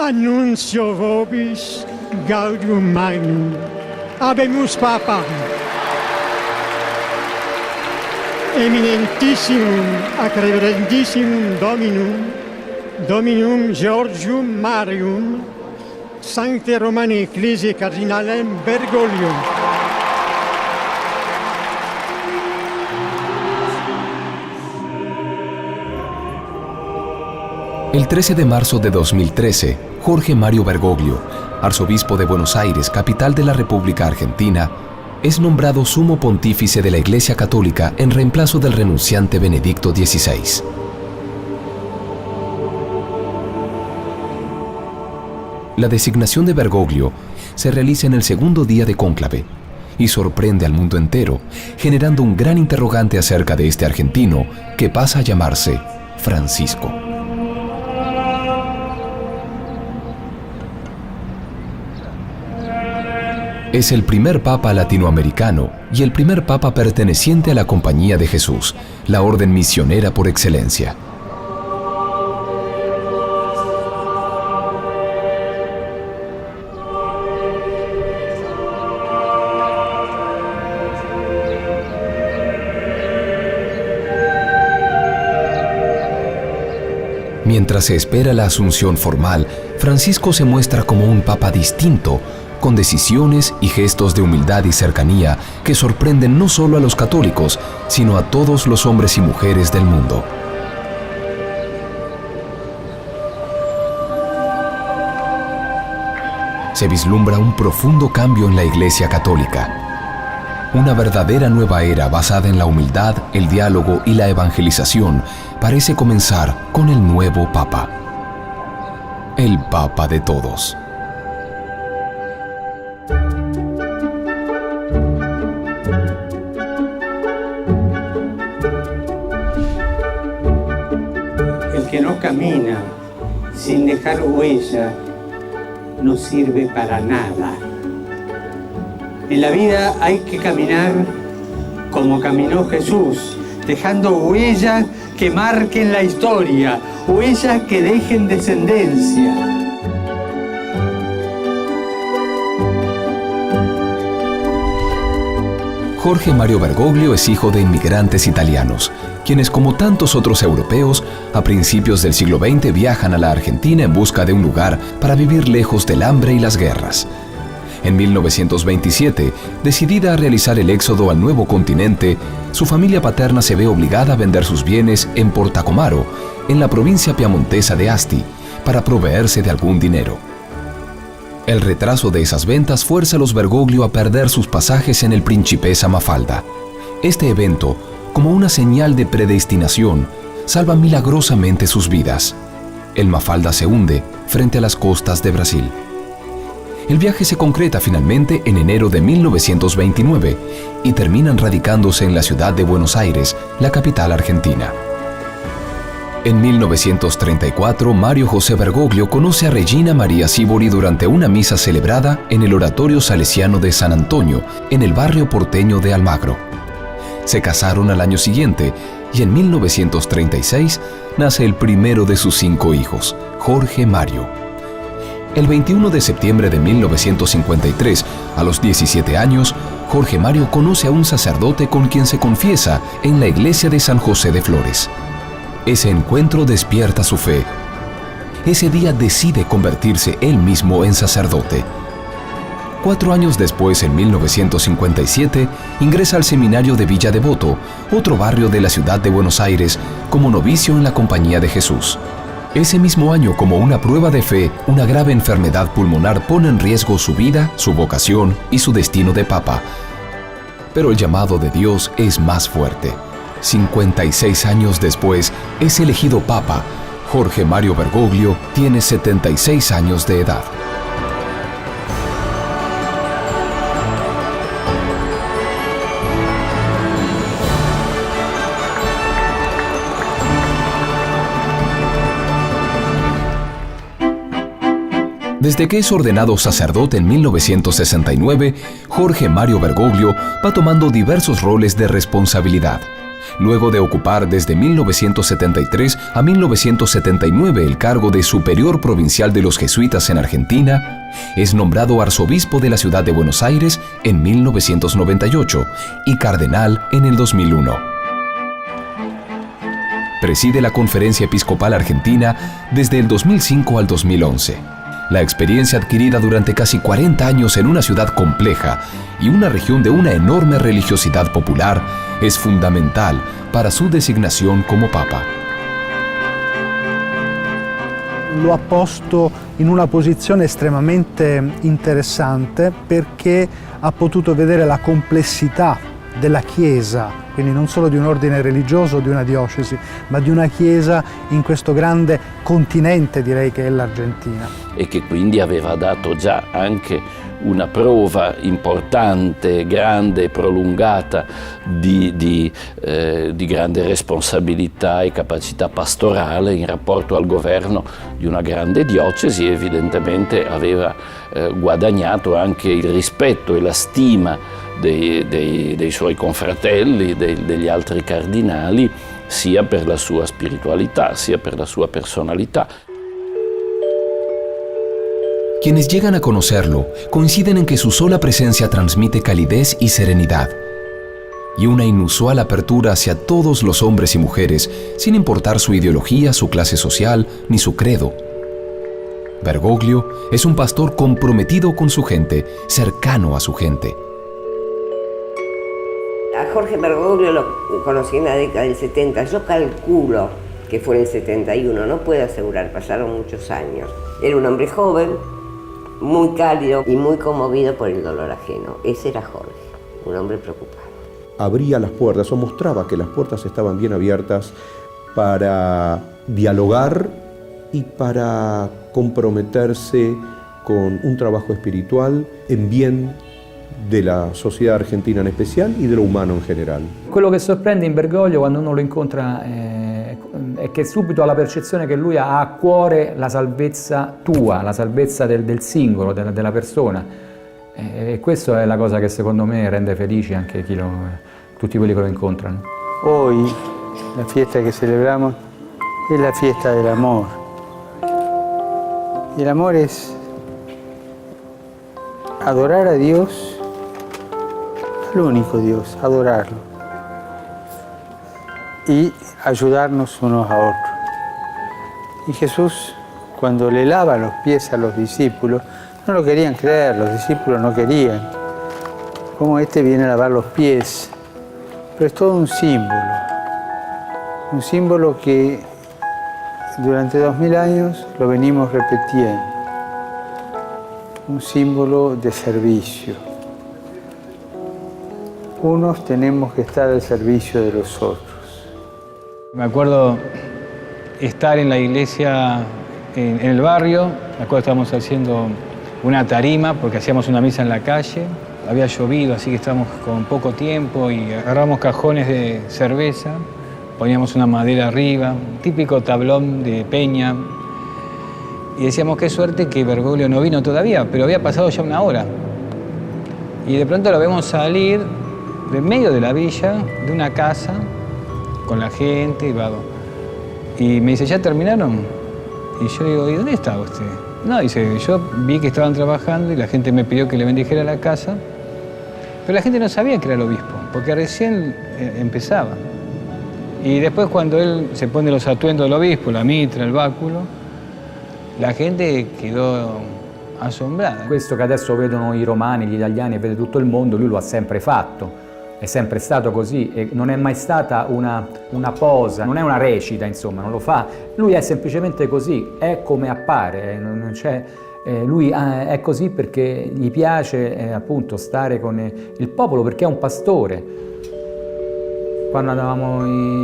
Annuncio vobis gaudium magnum. Habemus Papa. Eminentissimum ac reverendissimum Dominum Georgium Marium, Sancte Romani Ecclesiae Cardinalem Bergoglio. El 13 de marzo de 2013, Jorge Mario Bergoglio, arzobispo de Buenos Aires, capital de la República Argentina, es nombrado sumo pontífice de la Iglesia Católica en reemplazo del renunciante Benedicto XVI. La designación de Bergoglio se realiza en el segundo día de cónclave y sorprende al mundo entero, generando un gran interrogante acerca de este argentino que pasa a llamarse Francisco. Es el primer papa latinoamericano y el primer papa perteneciente a la Compañía de Jesús, la orden misionera por excelencia. Mientras se espera la asunción formal, Francisco se muestra como un papa distinto, con decisiones y gestos de humildad y cercanía que sorprenden no solo a los católicos, sino a todos los hombres y mujeres del mundo. Se vislumbra un profundo cambio en la Iglesia Católica. Una verdadera nueva era basada en la humildad, el diálogo y la evangelización parece comenzar con el nuevo Papa. El Papa de todos. El que no camina sin dejar huella no sirve para nada. En la vida hay que caminar como caminó Jesús, dejando huellas que marquen la historia, huellas que dejen descendencia. Jorge Mario Bergoglio es hijo de inmigrantes italianos, quienes como tantos otros europeos, a principios del siglo XX viajan a la Argentina en busca de un lugar para vivir lejos del hambre y las guerras. En 1927, decidida a realizar el éxodo al nuevo continente, su familia paterna se ve obligada a vender sus bienes en Portacomaro, en la provincia piamontesa de Asti, para proveerse de algún dinero. El retraso de esas ventas fuerza a los Bergoglio a perder sus pasajes en el Principessa Mafalda. Este evento, como una señal de predestinación, salva milagrosamente sus vidas. El Mafalda se hunde frente a las costas de Brasil. El viaje se concreta finalmente en enero de 1929 y terminan radicándose en la ciudad de Buenos Aires, la capital argentina. En 1934, Mario José Bergoglio conoce a Regina María Sívori durante una misa celebrada en el Oratorio Salesiano de San Antonio, en el barrio porteño de Almagro. Se casaron al año siguiente y en 1936 nace el primero de sus 5 hijos, Jorge Mario. El 21 de septiembre de 1953, a los 17 años, Jorge Mario conoce a un sacerdote con quien se confiesa en la iglesia de San José de Flores. Ese encuentro despierta su fe. Ese día decide convertirse él mismo en sacerdote. 4 años después, en 1957, ingresa al seminario de Villa Devoto, otro barrio de la ciudad de Buenos Aires, como novicio en la Compañía de Jesús. Ese mismo año, como una prueba de fe, una grave enfermedad pulmonar pone en riesgo su vida, su vocación y su destino de papa. Pero el llamado de Dios es más fuerte. 56 años después, es elegido papa. Jorge Mario Bergoglio tiene 76 años de edad. Desde que es ordenado sacerdote en 1969, Jorge Mario Bergoglio va tomando diversos roles de responsabilidad. luego de ocupar desde 1973 a 1979 el cargo de superior provincial de los jesuitas en Argentina, es nombrado arzobispo de la ciudad de Buenos Aires en 1998 y cardenal en el 2001. Preside la Conferencia Episcopal Argentina desde el 2005 al 2011. La experiencia adquirida durante casi 40 años en una ciudad compleja y una región de una enorme religiosidad popular es fundamental para su designación como Papa. Lo ha posto in una posizione estremamente interessante perché ha potuto vedere la complessità della Chiesa, quindi non solo di un ordine religioso o di una diocesi, ma di una Chiesa in questo grande continente, direi, che è l'Argentina. E che quindi aveva dato già anche una prova importante, grande e prolungata di grande responsabilità e capacità pastorale in rapporto al governo di una grande diocesi. Evidentemente aveva guadagnato anche il rispetto e la stima dei suoi confratelli, degli altri cardinali, sia per la sua spiritualità, sia per la sua personalità. Quienes llegan a conocerlo coinciden en que su sola presencia transmite calidez y serenidad, y una inusual apertura hacia todos los hombres y mujeres, sin importar su ideología, su clase social, ni su credo. Bergoglio es un pastor comprometido con su gente, cercano a su gente. A Jorge Bergoglio lo conocí en la década del 70, yo calculo que fue en el 71, no puedo asegurar, pasaron muchos años. Era un hombre joven, muy cálido y muy conmovido por el dolor ajeno. Ese era Jorge, un hombre preocupado. Abría las puertas o mostraba que las puertas estaban bien abiertas para dialogar y para comprometerse con un trabajo espiritual en bien de la società argentina in especial y de lo umano in generale. Quello che sorprende in Bergoglio quando uno lo incontra è che subito ha la percezione che lui ha a cuore la salvezza tua, la salvezza del singolo, della persona. E questa è la cosa che secondo me rende felici anche tutti quelli che lo incontrano. Hoy la fiesta que celebramos es la fiesta del amor. Y el amor es adorar a Dios, al único Dios, adorarlo y ayudarnos unos a otros. Y Jesús, cuando le lava los pies a los discípulos, no lo querían creer, los discípulos no querían. ¿Cómo este viene a lavar los pies? Pero es todo un símbolo que durante 2000 años lo venimos repitiendo, un símbolo de servicio. Unos tenemos que estar al servicio de los otros. Me acuerdo estar en la iglesia en el barrio, me acuerdo estábamos haciendo una tarima porque hacíamos una misa en la calle, había llovido, así que estábamos con poco tiempo y agarramos cajones de cerveza, poníamos una madera arriba, un típico tablón de peña, y decíamos qué suerte que Bergoglio no vino todavía, pero había pasado ya una hora. Y de pronto lo vemos salir de medio de la villa, de una casa, con la gente, y me dice, ¿ya terminaron? Y yo digo, ¿y dónde estaba usted? No, dice, yo vi que estaban trabajando y la gente me pidió que le bendijera la casa, pero la gente no sabía que era el obispo, porque recién empezaba. Y después cuando él se pone los atuendos del obispo, la mitra, il báculo, la gente quedò assombrata. Questo che adesso vedono i romani, gli italiani e vede tutto il mondo, lui lo ha sempre fatto. È sempre stato così e non è mai stata una posa, non è una recita, insomma, non lo fa. Lui è semplicemente così, è come appare, non c'è, lui è così perché gli piace appunto stare con il popolo, perché è un pastore. Quando andavamo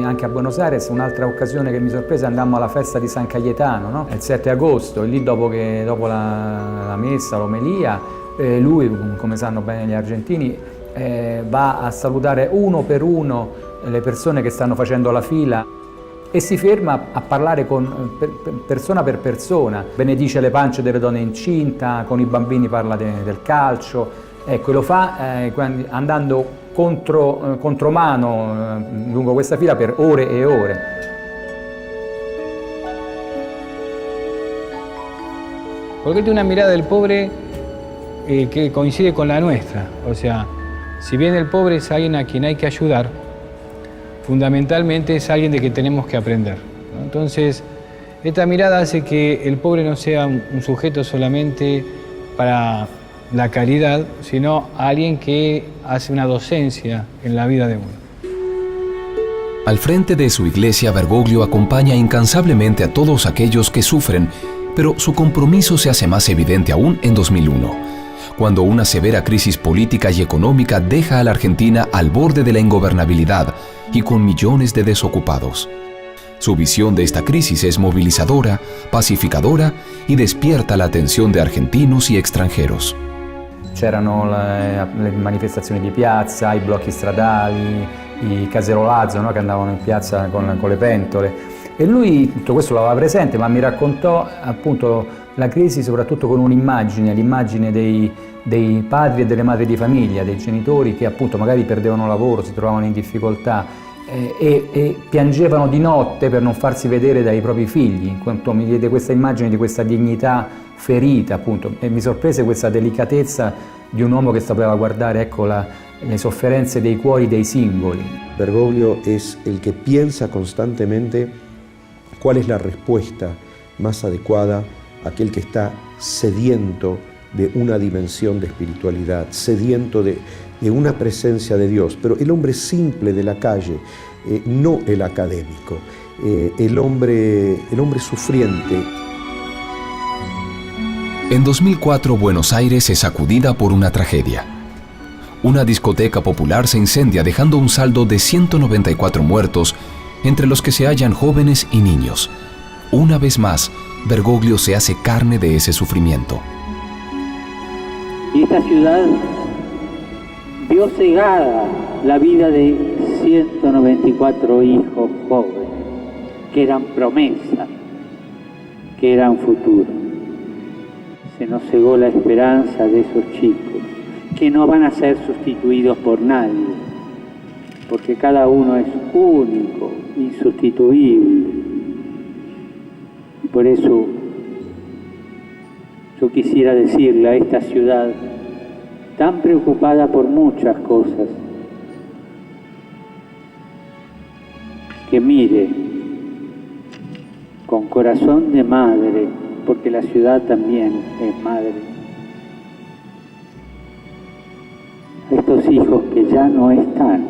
anche a Buenos Aires, un'altra occasione che mi sorprese, andammo alla festa di San Cayetano, no? Il 7 agosto, e lì dopo la messa, l'omelia, lui, come sanno bene gli argentini, va a salutare uno per uno le persone che stanno facendo la fila e si ferma a parlare persona per persona, benedice le pance delle donne incinta, con i bambini parla del calcio, ecco, lo fa andando contromano lungo questa fila per ore e ore. Porque tiene una mirada del pobre que coincide con la nuestra. O sea, si bien el pobre es alguien a quien hay que ayudar, fundamentalmente es alguien de que tenemos que aprender, ¿no? Entonces, esta mirada hace que el pobre no sea un sujeto solamente para la caridad, sino alguien que hace una docencia en la vida de uno. Al frente de su iglesia, Bergoglio acompaña incansablemente a todos aquellos que sufren, pero su compromiso se hace más evidente aún en 2001, cuando una severa crisis política y económica deja a la Argentina al borde de la ingobernabilidad y con millones de desocupados. Su visión de esta crisis es movilizadora, pacificadora y despierta la atención de argentinos y extranjeros. C'erano le manifestazioni di piazza, i blocchi stradali, i caserolazzo, no? Che andavano in piazza con le pentole. E lui tutto questo lo aveva presente, ma mi raccontò appunto la crisi soprattutto con un'immagine, l'immagine dei padri e delle madri di famiglia, dei genitori che appunto magari perdevano lavoro, si trovavano in difficoltà e piangevano di notte per non farsi vedere dai propri figli, in quanto mi diede questa immagine di questa dignità ferita appunto, e mi sorprese questa delicatezza di un uomo che sapeva guardare, ecco, le sofferenze dei cuori dei singoli. Bergoglio es el que piensa constantemente cuál es la respuesta más adecuada a aquel que está sediento de una dimensión de espiritualidad, sediento de una presencia de Dios, pero el hombre simple de la calle, no el académico, el hombre sufriente. En 2004, Buenos Aires es sacudida por una tragedia. Una discoteca popular se incendia dejando un saldo de 194 muertos, entre los que se hallan jóvenes y niños. Una vez más, Bergoglio se hace carne de ese sufrimiento. Y esta ciudad vio cegada la vida de 194 hijos jóvenes, que eran promesa, que eran futuro. Se nos cegó la esperanza de esos chicos, que no van a ser sustituidos por nadie, porque cada uno es único, insustituible. Y por eso yo quisiera decirle a esta ciudad, tan preocupada por muchas cosas, que mire con corazón de madre, porque la ciudad también es madre, a estos hijos que ya no están,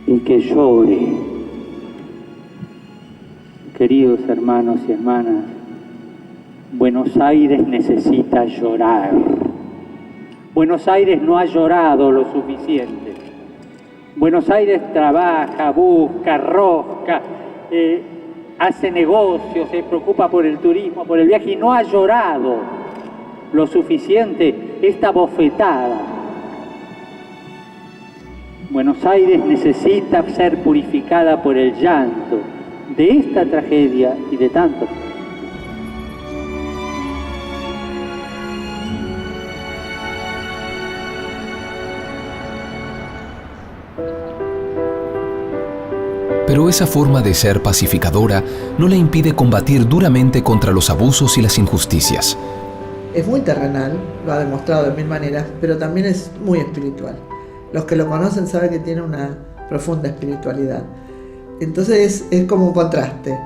y que llore. Queridos hermanos y hermanas, Buenos Aires necesita llorar. Buenos Aires no ha llorado lo suficiente. Buenos Aires trabaja, busca, rosca, hace negocios, se preocupa por el turismo, por el viaje, y no ha llorado lo suficiente esta bofetada. Buenos Aires necesita ser purificada por el llanto de esta tragedia y de tantos. Pero esa forma de ser pacificadora no le impide combatir duramente contra los abusos y las injusticias. Es muy terrenal, lo ha demostrado de mil maneras, pero también es muy espiritual. Los que lo conocen saben que tiene una profunda espiritualidad. Entonces es como un contraste.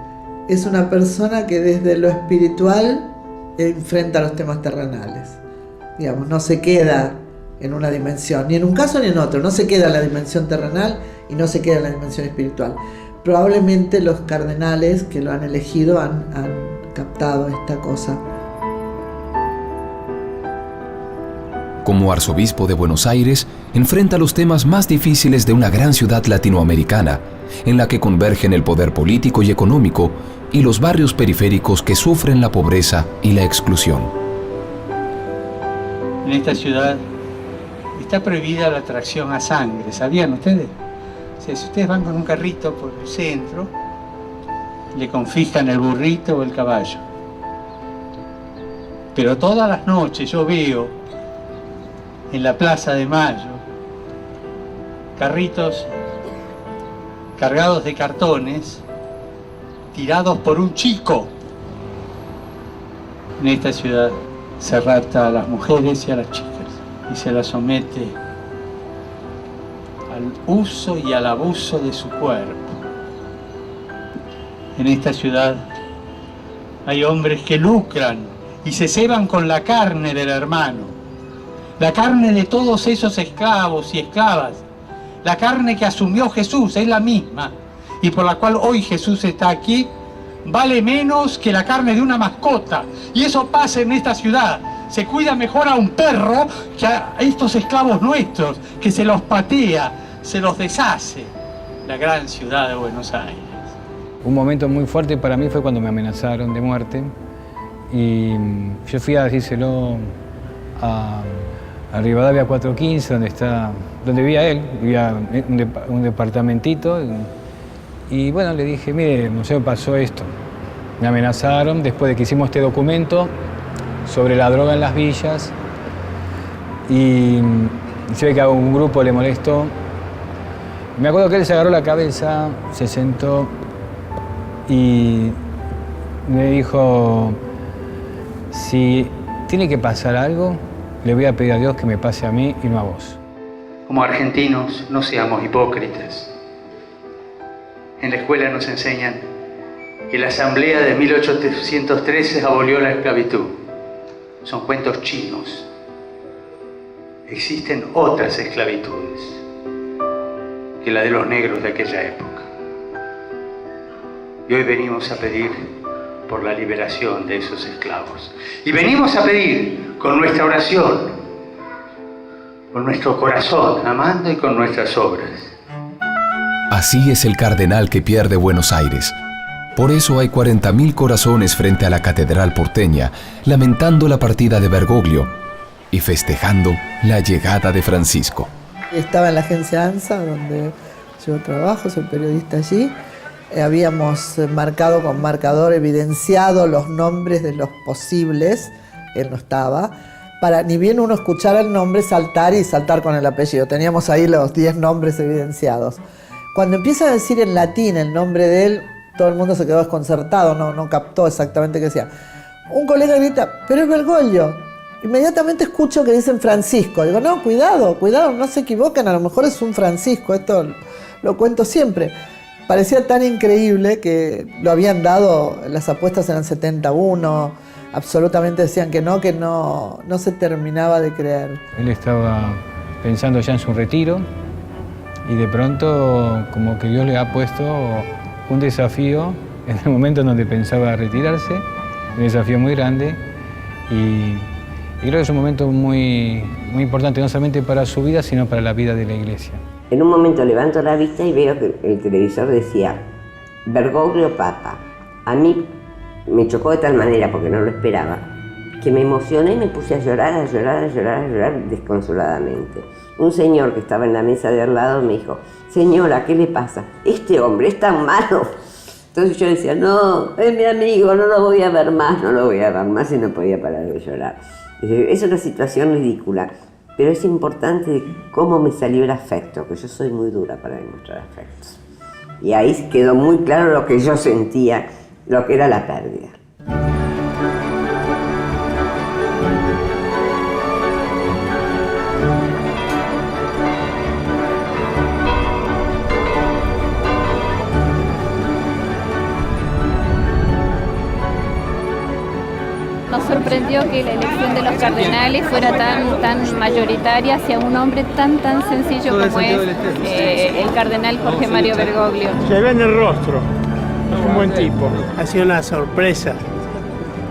Es una persona que desde lo espiritual enfrenta los temas terrenales. Digamos, no se queda en una dimensión, ni en un caso ni en otro. No se queda en la dimensión terrenal y no se queda en la dimensión espiritual. Probablemente los cardenales que lo han elegido han captado esta cosa. Como arzobispo de Buenos Aires, enfrenta los temas más difíciles de una gran ciudad latinoamericana, en la que convergen el poder político y económico y los barrios periféricos que sufren la pobreza y la exclusión. En esta ciudad está prohibida la tracción a sangre, ¿sabían ustedes? O sea, si ustedes van con un carrito por el centro, le confiscan el burrito o el caballo. Pero todas las noches yo veo en la Plaza de Mayo, carritos cargados de cartones tirados por un chico. En esta ciudad se rapta a las mujeres y a las chicas y se las somete al uso y al abuso de su cuerpo. En esta ciudad hay hombres que lucran y se ceban con la carne del hermano, la carne de todos esos esclavos y esclavas. La carne que asumió Jesús es la misma y por la cual hoy Jesús está aquí, vale menos que la carne de una mascota. Y eso pasa en esta ciudad. Se cuida mejor a un perro que a estos esclavos nuestros, que se los patea, se los deshace. La gran ciudad de Buenos Aires. Un momento muy fuerte para mí fue cuando me amenazaron de muerte y yo fui a decírselo a Rivadavia 415, donde vivía él, vivía en un departamentito. Y bueno, le dije, mire, no sé, pasó esto. Me amenazaron después de que hicimos este documento sobre la droga en las villas y se ve que a un grupo le molestó. Me acuerdo que él se agarró la cabeza, se sentó y me dijo, si tiene que pasar algo, le voy a pedir a Dios que me pase a mí y no a vos. Como argentinos, no seamos hipócritas. En la escuela nos enseñan que la Asamblea de 1813 abolió la esclavitud. Son cuentos chinos. Existen otras esclavitudes que la de los negros de aquella época. Y hoy venimos a pedir por la liberación de esos esclavos. Y venimos a pedir con nuestra oración, con nuestro corazón, amando y con nuestras obras. Así es el cardenal que pierde Buenos Aires. Por eso hay 40.000 corazones frente a la catedral porteña, lamentando la partida de Bergoglio y festejando la llegada de Francisco. Estaba en la agencia ANSA, donde yo trabajo, soy periodista allí. Habíamos marcado con marcador evidenciado los nombres de los posibles, él no estaba, para ni bien uno escuchara el nombre saltar y saltar con el apellido. Teníamos ahí los 10 nombres evidenciados. Cuando empieza a decir en latín el nombre de él, todo el mundo se quedó desconcertado, no captó exactamente qué decía. Un colega grita, pero es Bergoglio. Inmediatamente escucho que dicen Francisco. Digo, no, cuidado, no se equivoquen, a lo mejor es un Francisco, esto lo cuento siempre. Parecía tan increíble que lo habían dado, las apuestas eran 71, absolutamente decían que no se terminaba de creer. Él estaba pensando ya en su retiro y de pronto como que Dios le ha puesto un desafío en el momento en donde pensaba retirarse, un desafío muy grande y creo que es un momento muy, muy importante, no solamente para su vida, sino para la vida de la Iglesia. En un momento levanto la vista y veo que el televisor decía Bergoglio Papa. A mí me chocó de tal manera, porque no lo esperaba, que me emocioné y me puse a llorar desconsoladamente. Un señor que estaba en la mesa de al lado me dijo, señora, ¿qué le pasa? Este hombre es tan malo. Entonces yo decía, no, es mi amigo, no lo voy a ver más y no podía parar de llorar. Es una situación ridícula. Pero es importante cómo me salió el afecto, que yo soy muy dura para demostrar afectos. Y ahí quedó muy claro lo que yo sentía, lo que era la pérdida. Nos sorprendió que la elección de los cardenales fuera tan mayoritaria hacia un hombre tan sencillo como es el cardenal Jorge Mario Bergoglio. Se ve en el rostro, es un buen tipo. Ha sido una sorpresa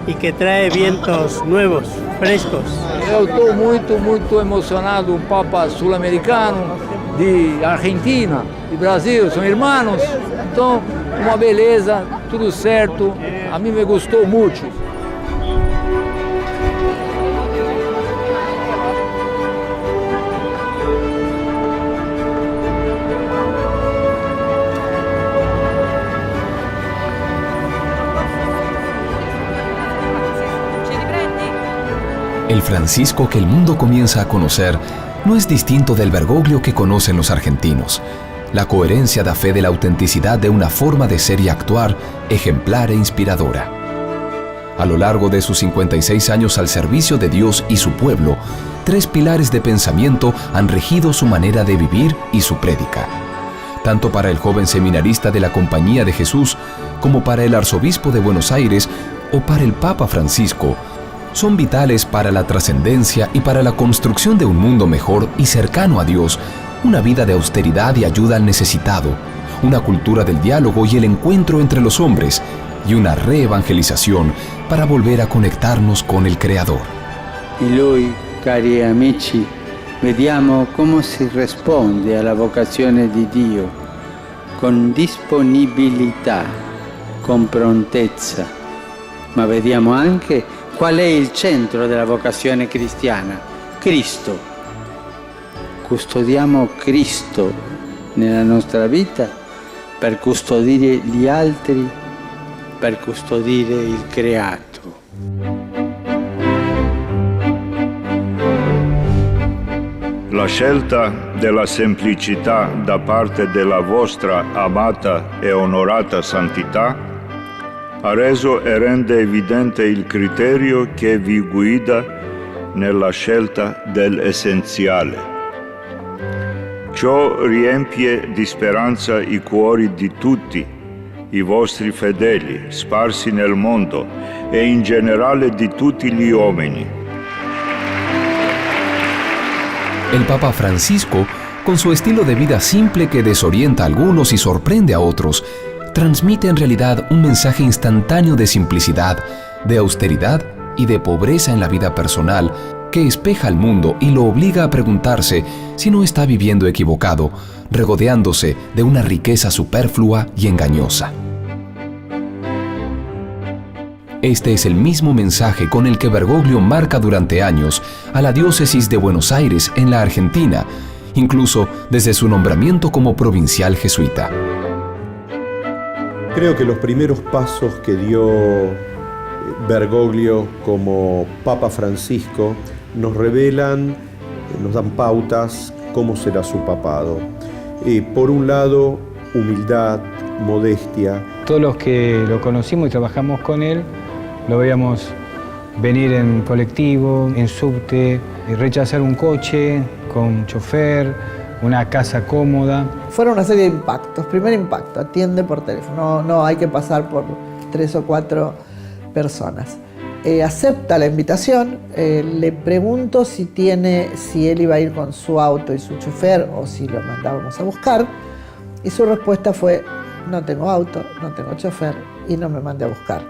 y que trae vientos nuevos, frescos. Eu estou muito emocionado, um Papa sul-americano, de Argentina, de Brasil, são irmãos. Então, uma beleza, tudo certo, a mim me gostou muito. El Francisco que el mundo comienza a conocer no es distinto del Bergoglio que conocen los argentinos. La coherencia da fe de la autenticidad de una forma de ser y actuar ejemplar e inspiradora. A lo largo de sus 56 años al servicio de Dios y su pueblo, 3 pilares de pensamiento han regido su manera de vivir y su prédica. Tanto para el joven seminarista de la Compañía de Jesús, como para el arzobispo de Buenos Aires o para el Papa Francisco, son vitales para la trascendencia y para la construcción de un mundo mejor y cercano a Dios, una vida de austeridad y ayuda al necesitado, una cultura del diálogo y el encuentro entre los hombres, y una reevangelización para volver a conectarnos con el Creador. E lui, cari amici, vediamo come si risponde alla vocazione di Dio, con disponibilità, con prontezza, ma vediamo anche qual è il centro della vocazione cristiana, Cristo. Custodiamo Cristo nella nostra vita per custodire gli altri, per custodire il creato. La scelta della semplicità da parte della vostra amata e onorata santità ha reso e rende evidente il criterio che vi guida nella scelta dell'essenziale. Ciò riempie di speranza i cuori di tutti i vostri fedeli sparsi nel mondo e in generale di tutti gli uomini. El Papa Francisco, con su estilo de vida simple que desorienta a algunos y sorprende a otros, transmite en realidad un mensaje instantáneo de simplicidad, de austeridad y de pobreza en la vida personal, que espeja al mundo y lo obliga a preguntarse si no está viviendo equivocado, regodeándose de una riqueza superflua y engañosa. Este es el mismo mensaje con el que Bergoglio marca durante años a la diócesis de Buenos Aires en la Argentina, incluso desde su nombramiento como provincial jesuita. Creo que los primeros pasos que dio Bergoglio como Papa Francisco nos revelan, nos dan pautas cómo será su papado. Por un lado, humildad, modestia. Todos los que lo conocimos y trabajamos con él, lo veíamos venir en colectivo, en subte, rechazar un coche con chofer, una casa cómoda. Fueron una serie de impactos. Primer impacto, atiende por teléfono, no hay que pasar por 3 o 4 personas. Acepta la invitación, le pregunto si él iba a ir con su auto y su chofer o si lo mandábamos a buscar, y su respuesta fue: no tengo auto, no tengo chofer y no me mande a buscar,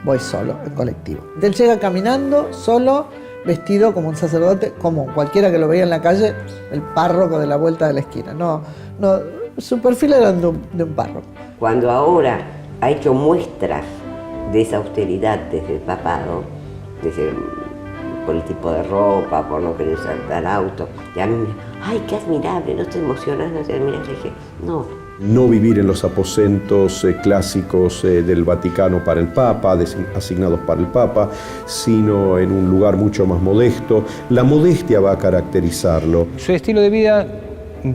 voy solo, en colectivo. Él llega caminando, solo, vestido como un sacerdote común, cualquiera que lo veía en la calle, el párroco de la vuelta de la esquina. No, su perfil era de un párroco. Cuando ahora ha hecho muestras de esa austeridad desde el papado, por el tipo de ropa, por no querer saltar auto, y a mí me, ¡ay, qué admirable! ¿No te emocionas? ¿No te admiras? Y dije, no. No vivir en los aposentos clásicos del Vaticano para el Papa, asignados para el Papa, sino en un lugar mucho más modesto. La modestia va a caracterizarlo. Su estilo de vida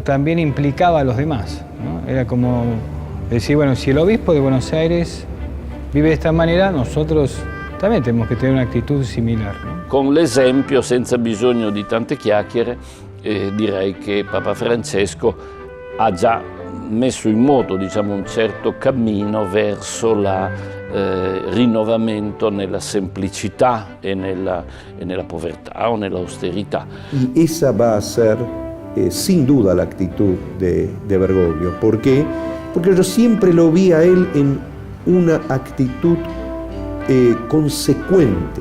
también implicaba a los demás, ¿no? Era como decir, bueno, si el obispo de Buenos Aires vive de esta manera, nosotros también tenemos que tener una actitud similar, ¿no? Con l'esempio, senza bisogno di tante chiacchiere, direi che Papa Francesco ha già messo in moto, diciamo, un certo cammino verso il rinnovamento nella semplicità e nella povertà o nell'austerità. Y esa va a ser sin duda la actitud de Bergoglio. ¿Por qué? Porque yo siempre lo vi a él en una actitud consecuente.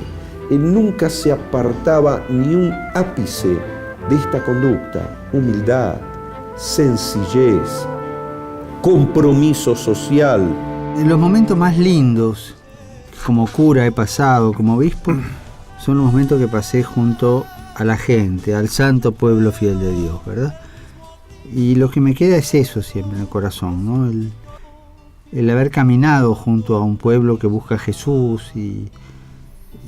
Él nunca se apartaba ni un ápice de esta conducta: humildad, sencillez, compromiso social. En los momentos más lindos, como cura he pasado, como obispo, son los momentos que pasé junto a la gente, al santo pueblo fiel de Dios, ¿verdad? Y lo que me queda es eso siempre en el corazón, ¿no? El haber caminado junto a un pueblo que busca a Jesús y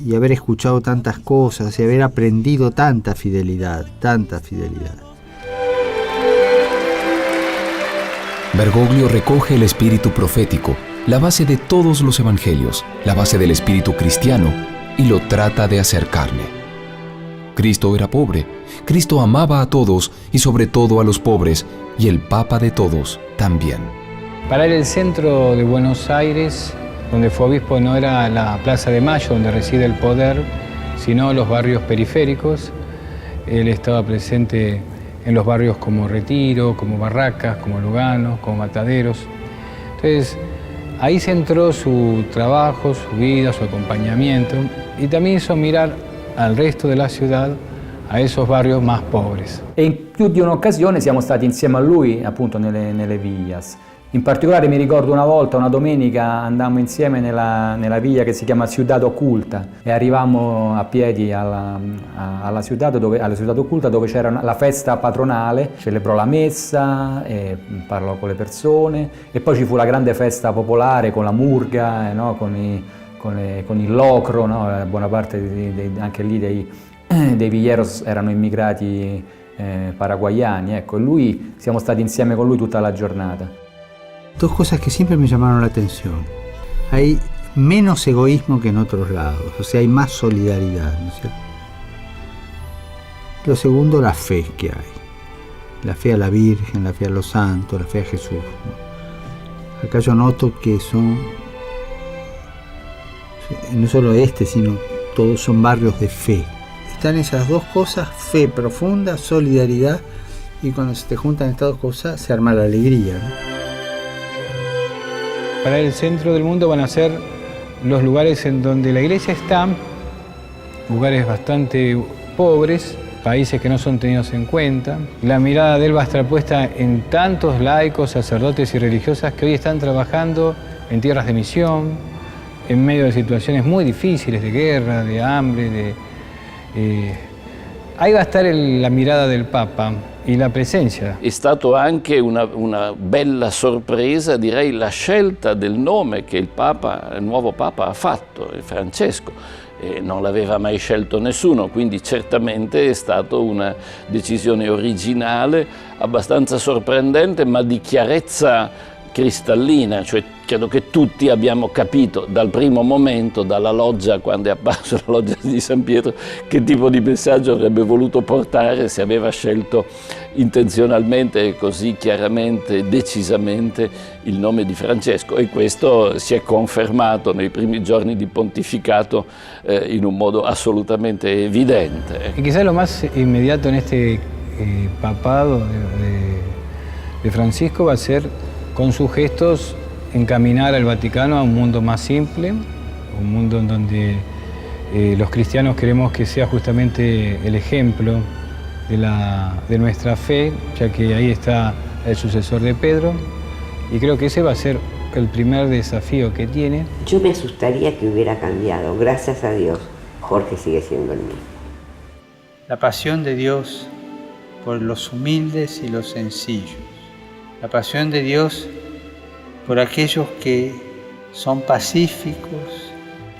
y haber escuchado tantas cosas y haber aprendido tanta fidelidad, tanta fidelidad. Bergoglio recoge el espíritu profético, la base de todos los evangelios, la base del espíritu cristiano, y lo trata de hacer carne. Cristo era pobre, Cristo amaba a todos y sobre todo a los pobres, y el Papa de todos también. Para él el centro de Buenos Aires, donde fue obispo, no era la Plaza de Mayo, donde reside el poder, sino los barrios periféricos. Él estaba presente en los barrios como Retiro, como Barracas, como Lugano, como Mataderos. Entonces, ahí centró su trabajo, su vida, su acompañamiento, y también hizo mirar al resto della ciudad, a esos barrios más pobres. E in più di un'occasione siamo stati insieme a lui, appunto, nelle villas. In particolare mi ricordo una volta, una domenica, andammo insieme nella villa che si chiama Ciudad Oculta e arrivammo a piedi alla Ciudad Oculta, dove c'era la festa patronale, celebrò la messa, parlò con le persone e poi ci fu la grande festa popolare con la murga, no? con il locro, no? Buona parte anche lì dei villeros erano immigrati paraguayani, ecco, e lui, siamo stati insieme con lui tutta la giornata. Dos cosas que siempre me llamaron la atención. Hay menos egoísmo que en otros lados, o sea, hay más solidaridad, ¿no es cierto? Lo segundo, la fe que hay. La fe a la Virgen, la fe a los santos, la fe a Jesús, ¿no? Acá yo noto que son, no solo sino todos son barrios de fe. Están esas dos cosas, fe profunda, solidaridad, y cuando se te juntan estas dos cosas se arma la alegría, ¿no? Para el centro del mundo van a ser los lugares en donde la iglesia está, lugares bastante pobres, países que no son tenidos en cuenta. La mirada de él va a estar puesta en tantos laicos, sacerdotes y religiosas que hoy están trabajando en tierras de misión, en medio de situaciones muy difíciles, de guerra, de hambre, ahí va a estar la mirada del Papa e la presenza. È stato anche una bella sorpresa, direi, la scelta del nome che il nuovo Papa ha fatto, Francesco. Non l'aveva mai scelto nessuno, quindi certamente è stata una decisione originale, abbastanza sorprendente, ma di chiarezza cristallina, cioè credo che tutti abbiamo capito dal primo momento, dalla loggia, quando è apparso la loggia di San Pietro, che tipo di messaggio avrebbe voluto portare se aveva scelto intenzionalmente e così chiaramente, decisamente il nome di Francesco, e questo si è confermato nei primi giorni di pontificato in un modo assolutamente evidente. Y quizás lo más inmediato en este papado de Francisco va a ser, con sus gestos, encaminar al Vaticano a un mundo más simple, un mundo en donde los cristianos queremos que sea justamente el ejemplo de nuestra fe, ya que ahí está el sucesor de Pedro, y creo que ese va a ser el primer desafío que tiene. Yo me asustaría que hubiera cambiado, gracias a Dios, Jorge sigue siendo el mismo. La pasión de Dios por los humildes y los sencillos. La pasión de Dios por aquellos que son pacíficos,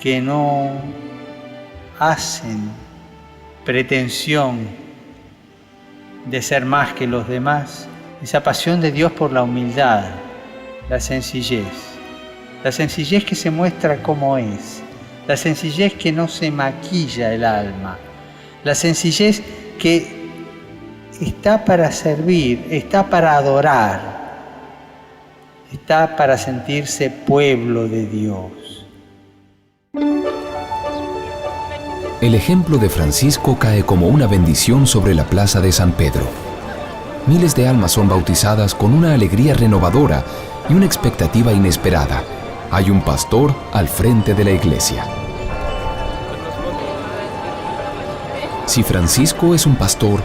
que no hacen pretensión de ser más que los demás. Esa pasión de Dios por la humildad, la sencillez que se muestra como es, la sencillez que no se maquilla el alma, la sencillez que está para servir, está para adorar, está para sentirse pueblo de Dios. El ejemplo de Francisco cae como una bendición sobre la plaza de San Pedro. Miles de almas son bautizadas con una alegría renovadora y una expectativa inesperada. Hay un pastor al frente de la iglesia. Si Francisco es un pastor,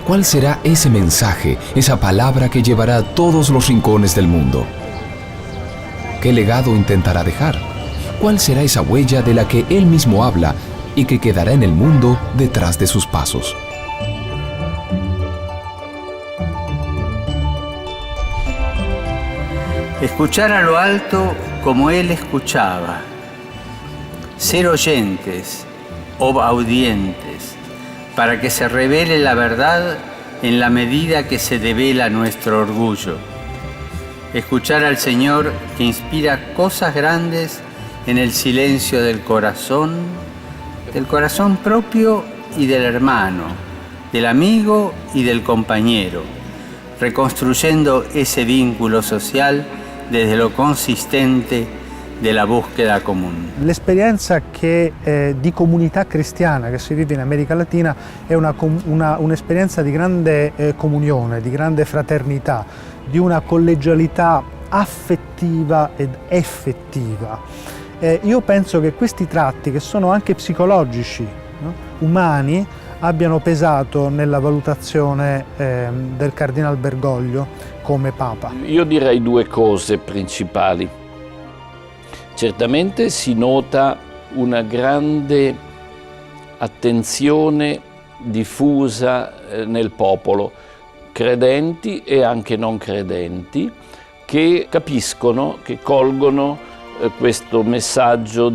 ¿cuál será ese mensaje, esa palabra que llevará a todos los rincones del mundo? ¿Qué legado intentará dejar? ¿Cuál será esa huella de la que él mismo habla y que quedará en el mundo detrás de sus pasos? Escuchar a lo alto como él escuchaba. Ser oyentes, obaudientes, para que se revele la verdad en la medida que se devela nuestro orgullo. Escuchar al Señor que inspira cosas grandes en el silencio del corazón propio y del hermano, del amigo y del compañero, reconstruyendo ese vínculo social desde lo consistente della búsqueda comune. L'esperienza di comunità cristiana che si vive in America Latina è un'esperienza di grande comunione, di grande fraternità, di una collegialità affettiva ed effettiva. Io penso che questi tratti, che sono anche psicologici, no? umani, abbiano pesato nella valutazione del Cardinal Bergoglio come Papa. Io direi due cose principali. Certamente si nota una grande attenzione diffusa nel popolo, credenti e anche non credenti, che capiscono, che colgono questo messaggio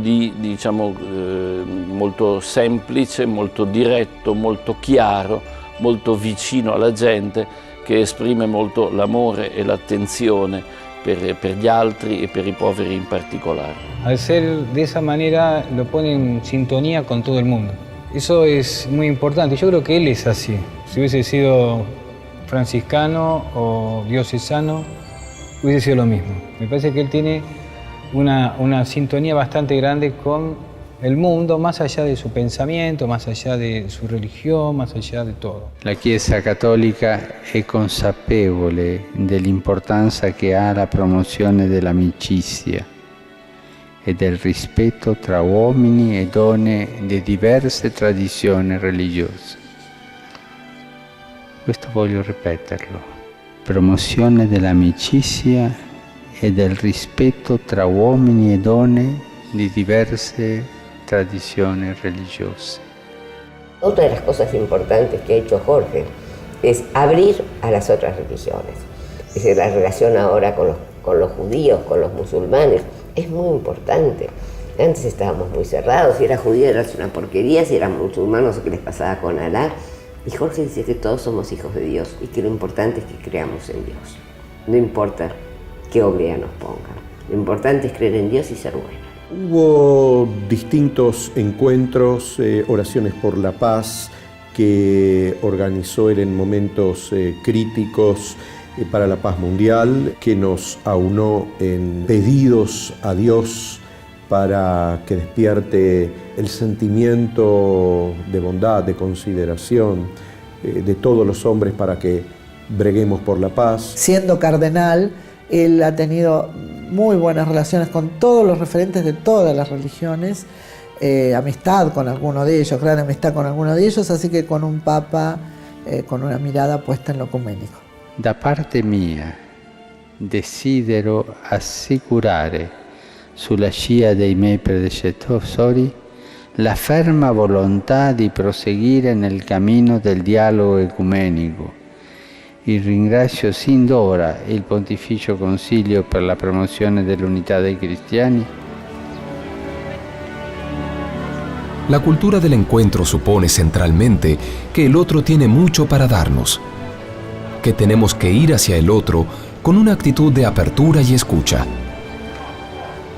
molto semplice, molto diretto, molto chiaro, molto vicino alla gente, che esprime molto l'amore e l'attenzione per gli altri e per i poveri in particolare. Al ser de esa manera lo pone en sintonía con todo el mundo. Eso es muy importante. Yo creo que él es así. Si hubiese sido franciscano o diocesano, hubiese sido lo mismo. Me parece que él tiene una sintonía bastante grande con el mundo, más allá de su pensamiento, más allá de su religión, más allá de todo. La Chiesa Cattolica è consapevole dell'importanza che ha la promozione dell'amicizia e del rispetto tra uomini e donne di diverse tradizioni religiose. Questo voglio ripeterlo. Promozione dell'amicizia e del rispetto tra uomini e donne di diverse tradiciones religiosas. Otra de las cosas importantes que ha hecho Jorge es abrir a las otras religiones. Es decir, la relación ahora con los judíos, con los musulmanes, es muy importante. Antes estábamos muy cerrados, si era judío era una porquería, si eran musulmanos, ¿qué les pasaba con Alá? Y Jorge dice que todos somos hijos de Dios y que lo importante es que creamos en Dios. No importa qué oblea nos pongan, lo importante es creer en Dios y ser buenos. Hubo distintos encuentros, oraciones por la paz que organizó él en momentos críticos para la paz mundial, que nos aunó en pedidos a Dios para que despierte el sentimiento de bondad, de consideración de todos los hombres para que breguemos por la paz. Siendo cardenal, él ha tenido muy buenas relaciones con todos los referentes de todas las religiones, amistad con alguno de ellos, gran amistad con alguno de ellos, así que con un papa con una mirada puesta en lo ecuménico. Da parte mia desidero assicurare sulla scia dei miei predecessori la ferma volontà di proseguire nel cammino del dialogo ecumenico. Y ringrazio sin d'ora il Pontificio Concilio per la promozione dell'unità dei cristiani. La cultura del encuentro supone centralmente que el otro tiene mucho para darnos, que tenemos que ir hacia el otro con una actitud de apertura y escucha.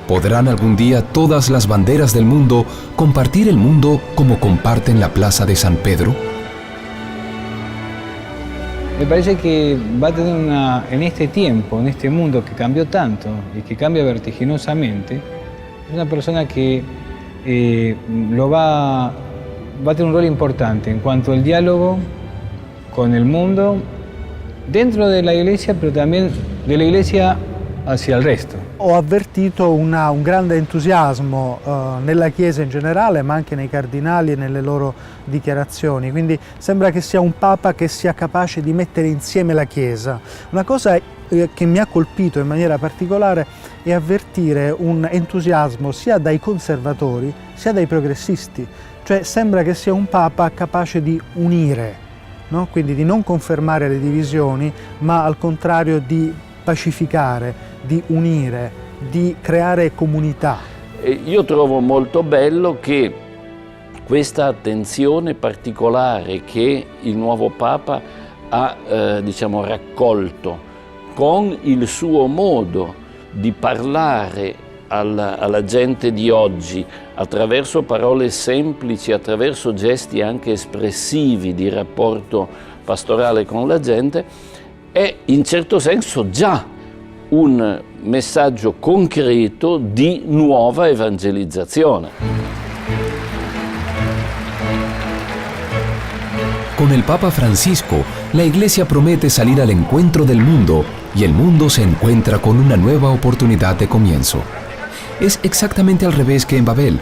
¿Podrán algún día todas las banderas del mundo compartir el mundo como comparten la Plaza de San Pedro? Me parece que va a tener en este tiempo, en este mundo que cambió tanto y que cambia vertiginosamente, es una persona que va a tener un rol importante en cuanto al diálogo con el mundo, dentro de la Iglesia, pero también de la Iglesia hacia il resto. Ho avvertito un grande entusiasmo nella Chiesa in generale, ma anche nei cardinali e nelle loro dichiarazioni, quindi sembra che sia un Papa che sia capace di mettere insieme la Chiesa. Una cosa che mi ha colpito in maniera particolare è avvertire un entusiasmo sia dai conservatori sia dai progressisti, cioè sembra che sia un Papa capace di unire, no? Quindi di non confermare le divisioni, ma al contrario di pacificare, di unire, di creare comunità. Io trovo molto bello che questa attenzione particolare che il nuovo Papa ha raccolto con il suo modo di parlare alla gente di oggi, attraverso parole semplici, attraverso gesti anche espressivi di rapporto pastorale con la gente, è in certo senso già un messaggio concreto di nuova evangelizzazione. Con el Papa Francisco, la Iglesia promete salir al encuentro del mundo y el mundo se encuentra con una nueva oportunidad de comienzo. Es exactamente al revés que en Babel.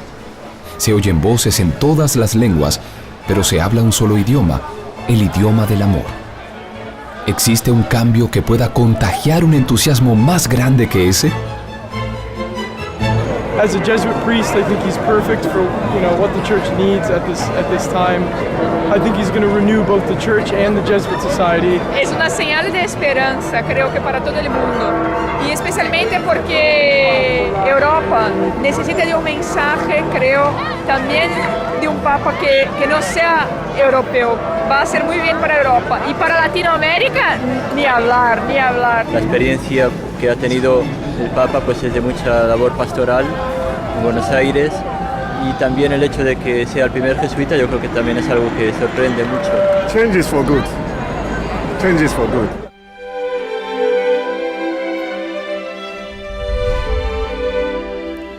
Se oyen voces en todas las lenguas, pero se habla un solo idioma, el idioma del amor. ¿Existe un cambio que pueda contagiar un entusiasmo más grande que ese? As a Jesuit priest, I think he's perfect for what the church needs at this time. I think he's going to renew both the church and the Jesuit Society. Es una señal de esperanza, creo que para todo el mundo, y especialmente porque Europa necesita de un mensaje, creo, también de un papa que no sea europeo. Va a ser muy bien para Europa y para Latinoamérica ni hablar. La experiencia que ha tenido el Papa pues es de mucha labor pastoral en Buenos Aires, y también el hecho de que sea el primer jesuita yo creo que también es algo que sorprende mucho. Change is for good. Change is for good.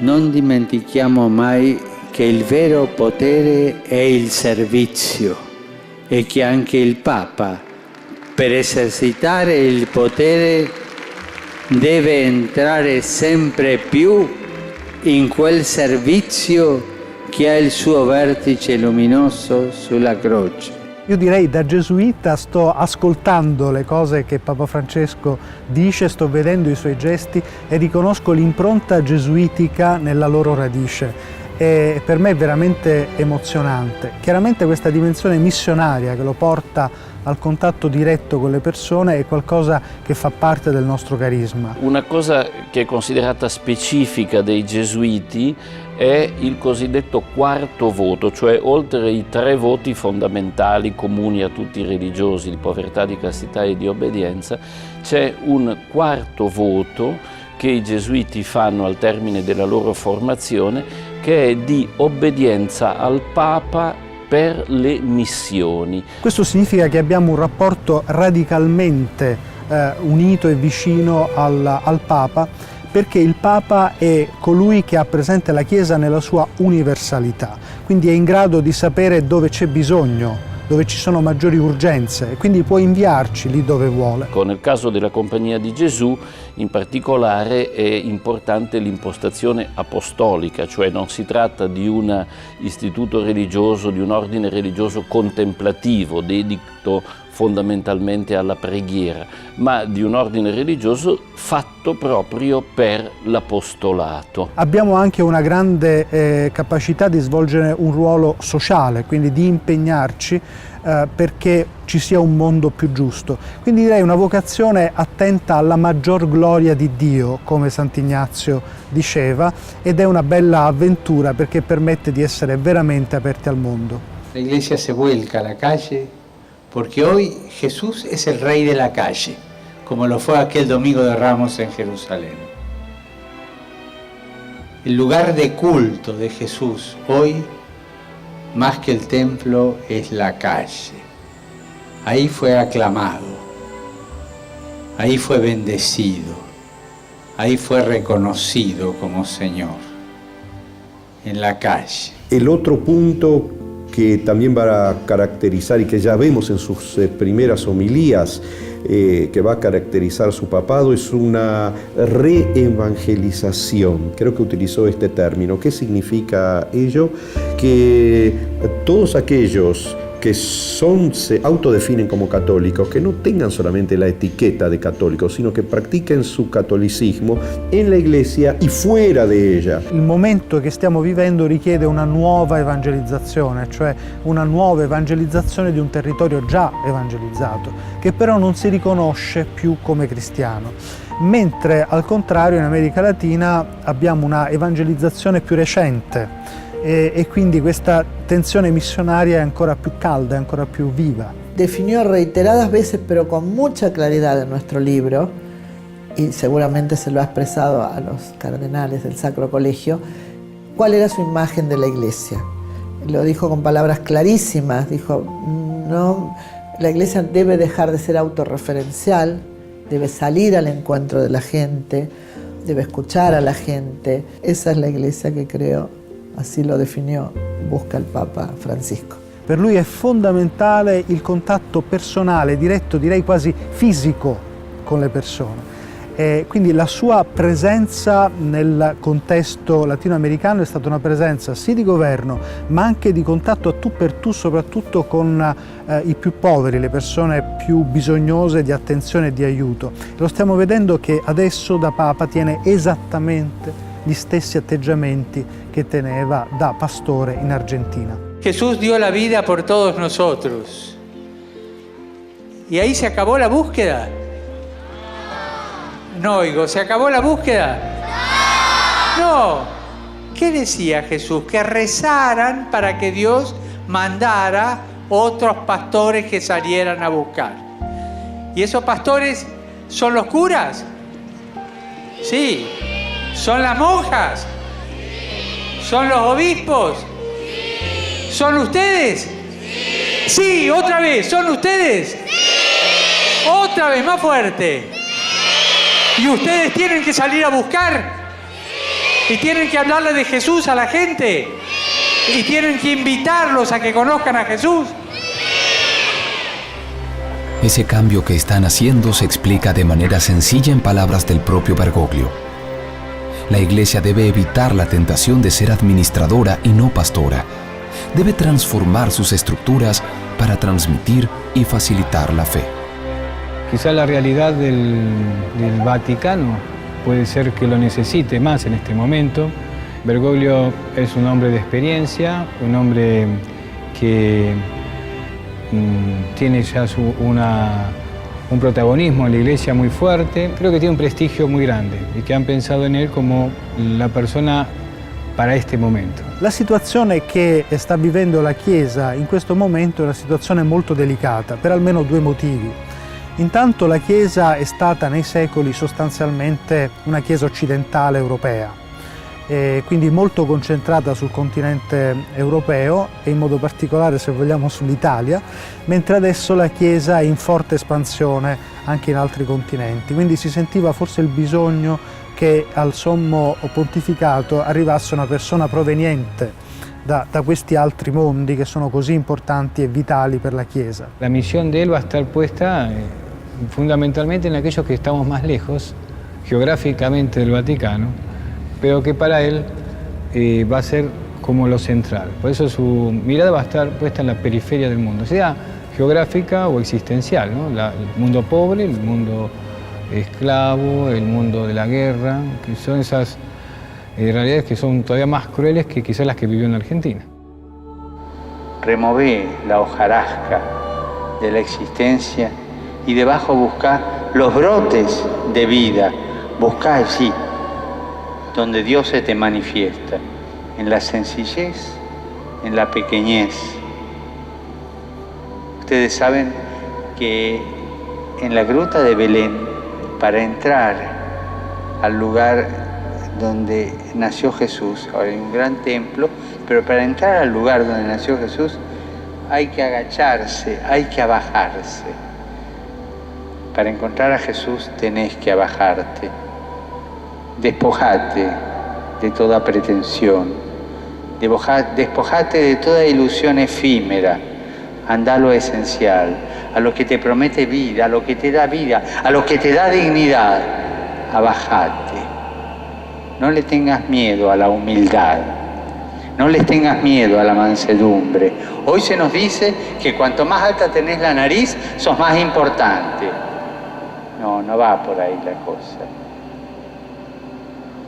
Non dimentichiamo mai che il vero potere è il servizio e che anche il Papa, per esercitare il potere, deve entrare sempre più in quel servizio che ha il suo vertice luminoso sulla croce. Io direi, da gesuita sto ascoltando le cose che Papa Francesco dice, sto vedendo i suoi gesti e riconosco l'impronta gesuitica nella loro radice. E per me è veramente emozionante. Chiaramente questa dimensione missionaria che lo porta al contatto diretto con le persone è qualcosa che fa parte del nostro carisma. Una cosa che è considerata specifica dei gesuiti è il cosiddetto quarto voto, cioè oltre ai 3 voti fondamentali comuni a tutti i religiosi di povertà, di castità e di obbedienza, c'è un quarto voto che i gesuiti fanno al termine della loro formazione, che è di obbedienza al Papa per le missioni. Questo significa che abbiamo un rapporto radicalmente unito e vicino al Papa, perché il Papa è colui che ha presente la Chiesa nella sua universalità, quindi è in grado di sapere dove c'è bisogno, dove ci sono maggiori urgenze, e quindi può inviarci lì dove vuole. Nel caso della Compagnia di Gesù in particolare è importante l'impostazione apostolica, cioè non si tratta di un istituto religioso, di un ordine religioso contemplativo, dedito fondamentalmente alla preghiera, ma di un ordine religioso fatto proprio per l'apostolato. Abbiamo anche una grande capacità di svolgere un ruolo sociale, quindi di impegnarci perché ci sia un mondo più giusto. Quindi direi una vocazione attenta alla maggior gloria di Dio, come Sant'Ignazio diceva, ed è una bella avventura perché permette di essere veramente aperti al mondo. La Iglesia se vuelca a la calle porque hoy Jesús es el Rey de la calle, como lo fue aquel Domingo de Ramos en Jerusalén. El lugar de culto de Jesús hoy, más que el templo, es la calle. Ahí fue aclamado, ahí fue bendecido, ahí fue reconocido como Señor, en la calle. El otro punto que también va a caracterizar y que ya vemos en sus primeras homilías, que va a caracterizar su papado, es una reevangelización. Creo que utilizó este término. ¿Qué significa ello? Que todos aquellos que se autodefinen como católicos, que no tengan solamente la etichetta di cattolico, sino che pratiquino su cattolicismo in la Iglesia e fuera di ella. Il momento che stiamo vivendo richiede una nuova evangelizzazione, cioè una nuova evangelizzazione di un territorio già evangelizzato, che però non si riconosce più come cristiano. Mentre al contrario in America Latina abbiamo una evangelizzazione più recente, e quindi questa tensione missionaria è ancora più calda, è ancora più viva. Definió reiteradas veces, pero con mucha claridad en nuestro libro, y seguramente se lo ha expresado a los cardenales del Sacro Colegio, cuál era su imagen de la Iglesia. Lo dijo con palabras clarísimas, dijo, no, la Iglesia debe dejar de ser autorreferencial, debe salir al encuentro de la gente, debe escuchar a la gente. Esa es la Iglesia che creo, así lo definió, busca il Papa Francisco. Per lui è fondamentale il contatto personale, diretto, direi quasi fisico con le persone. Quindi la sua presenza nel contesto latinoamericano è stata una presenza sì di governo, ma anche di contatto a tu per tu, soprattutto con i più poveri, le persone più bisognose di attenzione e di aiuto. Lo stiamo vedendo che adesso da Papa tiene esattamente gli stessi atteggiamenti che teneva da pastore in Argentina. Jesús dio la vida por todos nosotros. ¿Y ahí se acabó la búsqueda? No oigo, ¿se acabó la búsqueda? No. ¿Qué decía Jesús? Que rezaran para que Dios mandara otros pastores que salieran a buscar. ¿Y esos pastores son los curas? Sí. ¿Son las monjas? ¿Son los obispos? ¿Son ustedes? Sí, otra vez, ¿son ustedes? Otra vez, más fuerte. Y ustedes tienen que salir a buscar. Y tienen que hablarle de Jesús a la gente. Y tienen que invitarlos a que conozcan a Jesús. Ese cambio que están haciendo se explica de manera sencilla en palabras del propio Bergoglio. La Iglesia debe evitar la tentación de ser administradora y no pastora. Debe transformar sus estructuras para transmitir y facilitar la fe. Quizá la realidad del Vaticano puede ser que lo necesite más en este momento. Bergoglio es un hombre de experiencia, un hombre que tiene ya un protagonismo en la Iglesia muy fuerte. Creo que tiene un prestigio muy grande y que han pensado en él como la persona para este momento. La situazione che sta vivendo la Chiesa in questo momento è una situazione molto delicata per almeno due motivi. Intanto la Chiesa è stata nei secoli sostanzialmente una Chiesa occidentale europea, quindi molto concentrata sul continente europeo e in modo particolare, se vogliamo, sull'Italia, mentre adesso la Chiesa è in forte espansione anche in altri continenti, quindi si sentiva forse il bisogno che al sommo pontificato arrivasse una persona proveniente da questi altri mondi che sono così importanti e vitali per la Chiesa. La misión de él va a estar puesta fundamentalmente en aquellos que estamos más lejos geográficamente del Vaticano, pero que para él va a ser como lo central. Por eso su mirada va a estar puesta en la periferia del mundo, sea geográfica o existencial, ¿no? El mundo pobre, el mundo esclavo, el mundo de la guerra, que son esas realidades que son todavía más crueles que quizás las que vivió en Argentina. Remové la hojarasca de la existencia y debajo buscá los brotes de vida. Buscá allí, donde Dios se te manifiesta, en la sencillez, en la pequeñez. Ustedes saben que en la gruta de Belén, para entrar al lugar donde nació Jesús, ahora hay un gran templo, pero para entrar al lugar donde nació Jesús hay que agacharse, hay que abajarse. Para encontrar a Jesús tenés que abajarte. Despojate de toda pretensión, despojate de toda ilusión efímera, anda a lo esencial, a lo que te promete vida, a lo que te da vida, a lo que te da dignidad. Abajate. No le tengas miedo a la humildad, no les tengas miedo a la mansedumbre. Hoy se nos dice que cuanto más alta tenés la nariz, sos más importante. No, no va por ahí la cosa.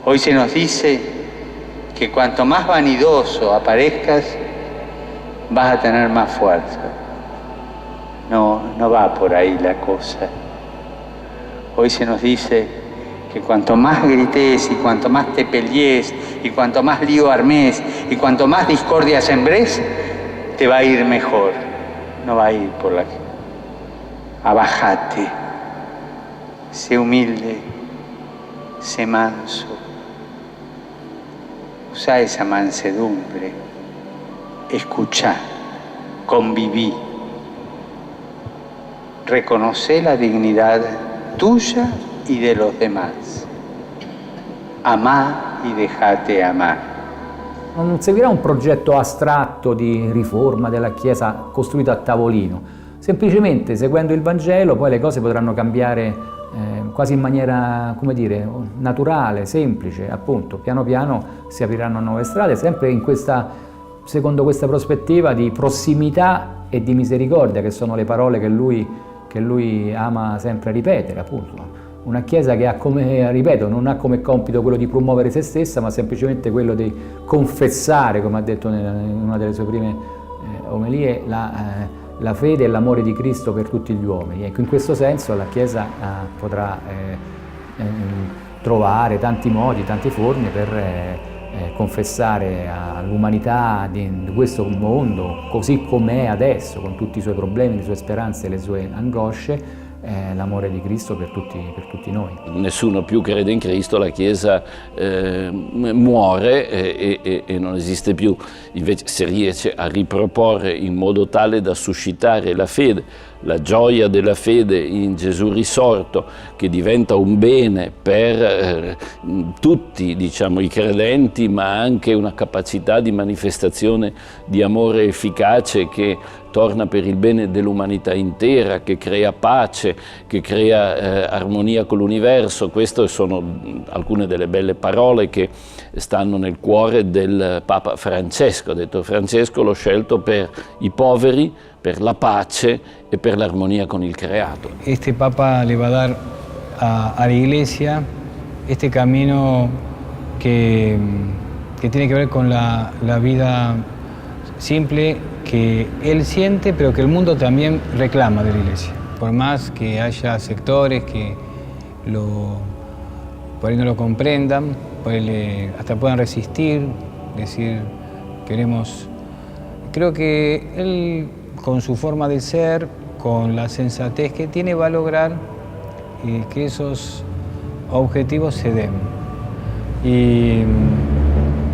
Hoy se nos dice que cuanto más vanidoso aparezcas, vas a tener más fuerza. No, no va por ahí la cosa. Hoy se nos dice que cuanto más grites y cuanto más te pelees y cuanto más lío armes y cuanto más discordia sembrés, te va a ir mejor. No va a ir por la... Abájate, sé humilde, sé manso. Usa esa mansedumbre, escuchá, conviví. Reconoce la dignidad tuya y de los demás. Amá y dejate amar. Non seguirà un progetto astratto di riforma della Chiesa costruito a tavolino. Semplicemente seguendo il Vangelo poi le cose potranno cambiare quasi in maniera, come dire, naturale, semplice, appunto. Piano piano si apriranno nuove strade, sempre in secondo questa prospettiva di prossimità e di misericordia, che sono le parole che lui ama sempre ripetere, appunto. Una Chiesa che ha come, ripeto, non ha come compito quello di promuovere se stessa, ma semplicemente quello di confessare, come ha detto in una delle sue prime omelie, la fede e l'amore di Cristo per tutti gli uomini. Ecco, in questo senso la Chiesa potrà trovare tanti modi, tante forme per confessare all'umanità di questo mondo, così com'è adesso, con tutti i suoi problemi, le sue speranze e le sue angosce, l'amore di Cristo per tutti noi. Nessuno più crede in Cristo, la Chiesa muore e non esiste più. Invece se riesce a riproporre in modo tale da suscitare la fede, la gioia della fede in Gesù risorto, che diventa un bene per tutti, diciamo, i credenti, ma anche una capacità di manifestazione di amore efficace che torna per il bene dell'umanità intera, che crea pace, che crea armonia con l'universo. Queste sono alcune delle belle parole che stanno nel cuore del Papa Francesco. Ha detto: Francesco l'ho scelto per i poveri, per la pace e per l'armonia con il creato. Este Papa le va a dar a la Iglesia este camino que tiene que ver con la vida simple que él siente, pero que el mundo también reclama de la Iglesia. Por más que haya sectores que por ahí no lo comprendan, por ahí hasta puedan resistir, decir queremos... Creo que él, con su forma de ser, con la sensatez que tiene, va a lograr que esos objetivos se den. Y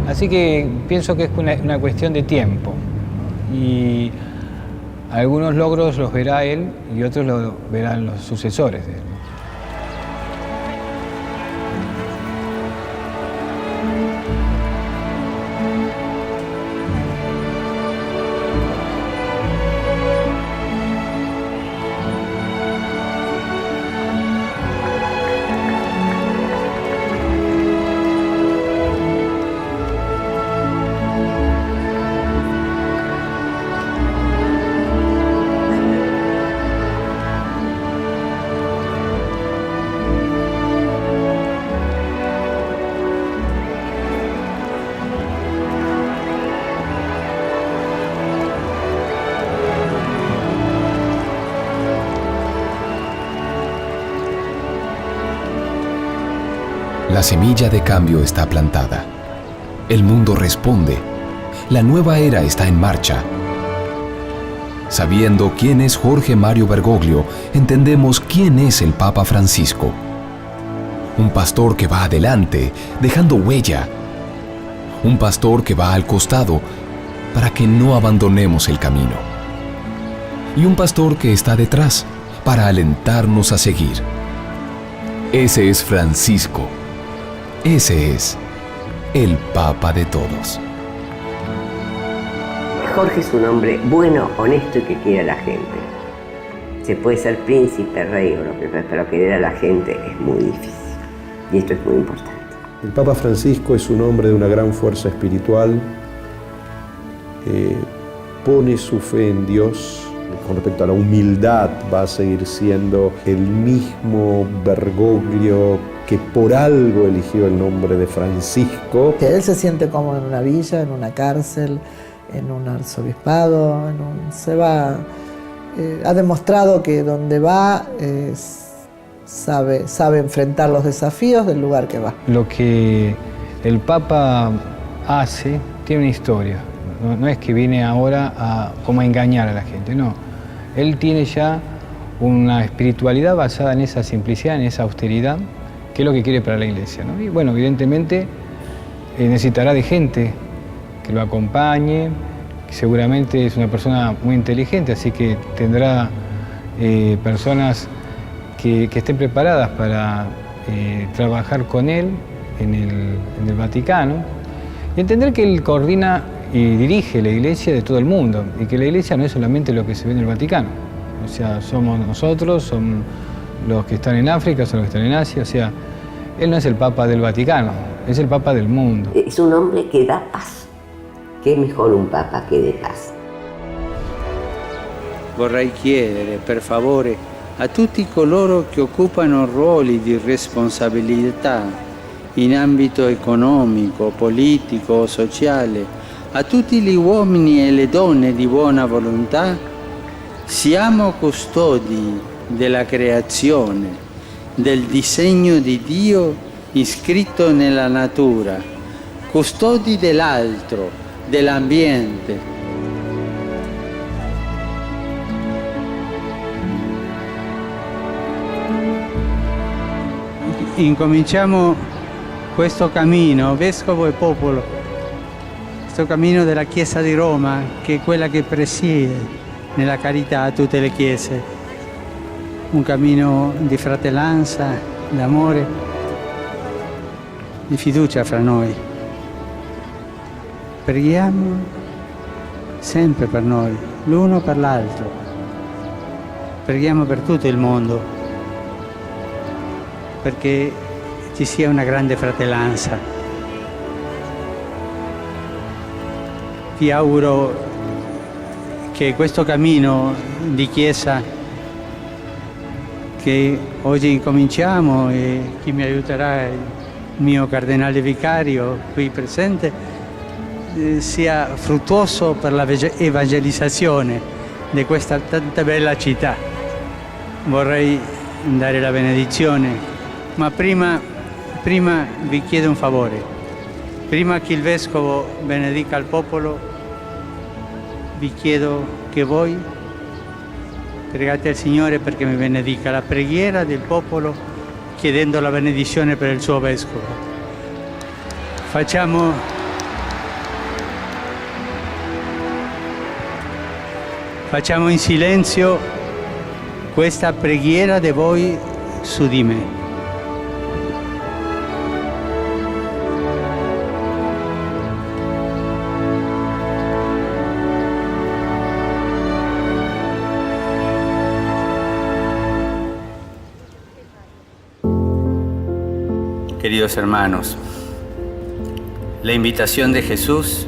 así que pienso que es una cuestión de tiempo. Y algunos logros los verá él y otros los verán los sucesores de él. La semilla de cambio está plantada. El mundo responde. La nueva era está en marcha. Sabiendo quién es Jorge Mario Bergoglio, entendemos quién es el Papa Francisco. Un pastor que va adelante, dejando huella. Un pastor que va al costado para que no abandonemos el camino. Y un pastor que está detrás para alentarnos a seguir. Ese es Francisco. Ese es el Papa de todos. Jorge es un hombre bueno, honesto y que quiere a la gente. Se puede ser príncipe, rey o lo que sea, pero querer a la gente es muy difícil. Y esto es muy importante. El Papa Francisco es un hombre de una gran fuerza espiritual. Pone su fe en Dios. Con respecto a la humildad, va a seguir siendo el mismo Bergoglio que por algo eligió el nombre de Francisco. Él se siente como en una villa, en una cárcel, en un arzobispado, ha demostrado que donde va sabe enfrentar los desafíos del lugar que va. Lo que el Papa hace tiene una historia. No es que viene ahora como a engañar a la gente, no. Él tiene ya una espiritualidad basada en esa simplicidad, en esa austeridad, que es lo que quiere para la Iglesia, ¿no? Y bueno, evidentemente necesitará de gente que lo acompañe, que seguramente es una persona muy inteligente, así que tendrá personas que estén preparadas para trabajar con él en el Vaticano y entender que él coordina y dirige la Iglesia de todo el mundo y que la Iglesia no es solamente lo que se ve en el Vaticano, o sea, somos nosotros, son los que están en África, son los que están en Asia, o sea, él no es el Papa del Vaticano, es el Papa del mundo. Es un hombre que da paz. ¿Qué mejor un Papa che dé paz? Vorrei chiedere, per favore, a tutti coloro che occupano ruoli di responsabilità in ambito economico, politico o sociale, a tutti gli uomini e le donne di buona volontà, siamo custodi della creazione, del disegno di Dio iscritto nella natura, custodi dell'altro, dell'ambiente. Incominciamo questo cammino, Vescovo e Popolo, questo cammino della Chiesa di Roma, che è quella che presiede nella carità tutte le chiese. Un cammino di fratellanza, d'amore, di fiducia fra noi. Preghiamo sempre per noi, l'uno per l'altro. Preghiamo per tutto il mondo, perché ci sia una grande fratellanza. Vi auguro che questo cammino di Chiesa che oggi incominciamo e chi mi aiuterà è il mio cardinale vicario qui presente, sia fruttuoso per la evangelizzazione di questa tanta bella città. Vorrei dare la benedizione. Ma prima vi chiedo un favore. Prima che il Vescovo benedica il popolo, vi chiedo che voi pregate al Signore perché mi benedica la preghiera del popolo, chiedendo la benedizione per il suo Vescovo. Facciamo in silenzio questa preghiera di voi su di me. Queridos hermanos, la invitación de Jesús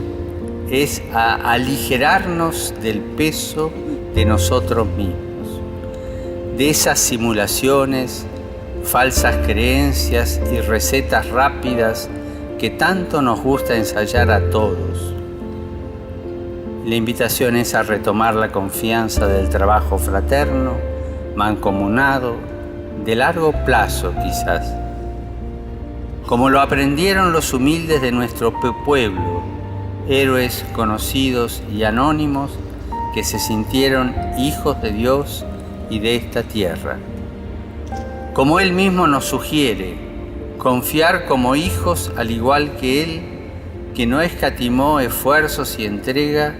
es a aligerarnos del peso de nosotros mismos, de esas simulaciones, falsas creencias y recetas rápidas que tanto nos gusta ensayar a todos. La invitación es a retomar la confianza del trabajo fraterno, mancomunado, de largo plazo quizás, como lo aprendieron los humildes de nuestro pueblo, héroes conocidos y anónimos que se sintieron hijos de Dios y de esta tierra. Como Él mismo nos sugiere, confiar como hijos al igual que Él, que no escatimó esfuerzos y entrega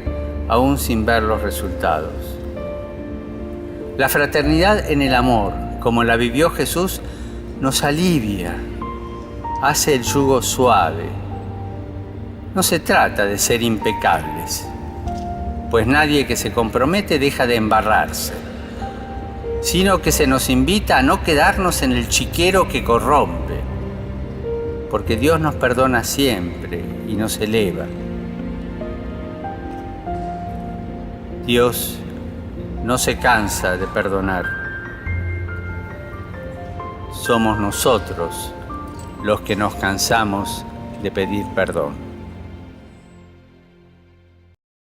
aún sin ver los resultados. La fraternidad en el amor, como la vivió Jesús, nos alivia, hace el yugo suave. No se trata de ser impecables, pues nadie que se compromete deja de embarrarse, sino que se nos invita a no quedarnos en el chiquero que corrompe, porque Dios nos perdona siempre y nos eleva. Dios no se cansa de perdonar. Somos nosotros los que nos cansamos de pedir perdón.